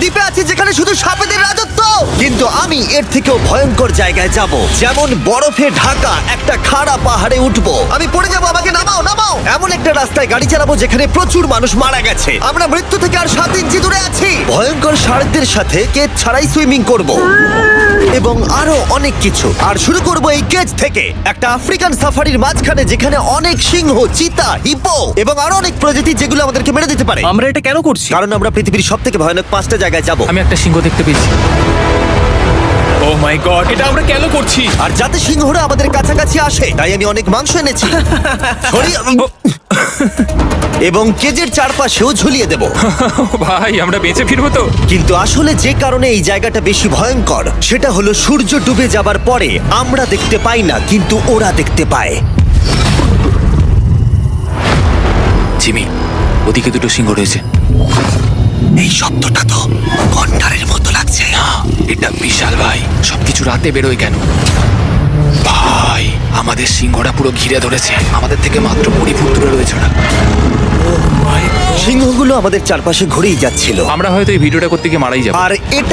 দ্বীপে আছি যেখানে শুধু সাপেদের রাজত্ব, কিন্তু আমি এর থেকেও ভয়ঙ্কর জায়গায় যাব, যেমন বরফে ঢাকা একটা খাড়া পাহাড়ে উঠবো। আমি পড়ে যাবো, আমাকে নামাও নামাও। এমন একটা রাস্তায় গাড়ি চালাবো যেখানে প্রচুর মানুষ মারা গেছে। আমরা মৃত্যু থেকে আর 7 ইঞ্চি দূরে আছি। ভয়ঙ্কর শার্কদের সাথে কেজ ছাড়াই সুইমিং করব এবং আরো অনেক কিছু। আর শুরু করব এই কেজ থেকে, একটা আফ্রিকান সাফারির মাঝখানে যেখানে অনেক সিংহ, চিতা, হিপো এবং আরো অনেক প্রজাতি যেগুলো আমাদেরকে মেরে দিতে পারে। আমরা এটা কেন করছি? কারণ আমরা পৃথিবীর সব থেকে ভয়ানক 5টা জায়গায় যাব। আমি একটা সিংহ দেখতে পেয়েছি। ও মাই গড, এটা আমরা কেন করছি? আর যাতে সিংহরা আমাদের কাছাকাছি আসে তাই আমি অনেক মাংস এনেছি। এবং কেজের চারপাশেও ঝুলিয়ে দেব। ভাই, আমরা বেঁচে ফিরবো তো? কিন্তু আসলে যে কারণে এই জায়গাটা বেশি ভয়ঙ্কর সেটা হলো সূর্য ডুবে যাবার পরে আমরা দেখতে পাই না, কিন্তু ওরা দেখতে পায়। জিমি, ওদিকে দুটো সিংহ রয়েছে। এই শব্দটা তো কণ্ঠারের মতো লাগছে। না, এটা বিশাল ভাই। সবকিছু রাতে বেরোয় কেন? ভাই, আমাদের সিংহটা পুরো ঘিরে ধরেছে। আমাদের থেকে মাত্র 20 ফুট দূরে রয়েছে ওরা। সিংহগুলো আমাদের চারপাশে ঘুরেই যাচ্ছিল। আমরা হয়তো এই ভিডিওটা করতে গিয়ে মারাই যাবো। আর এটা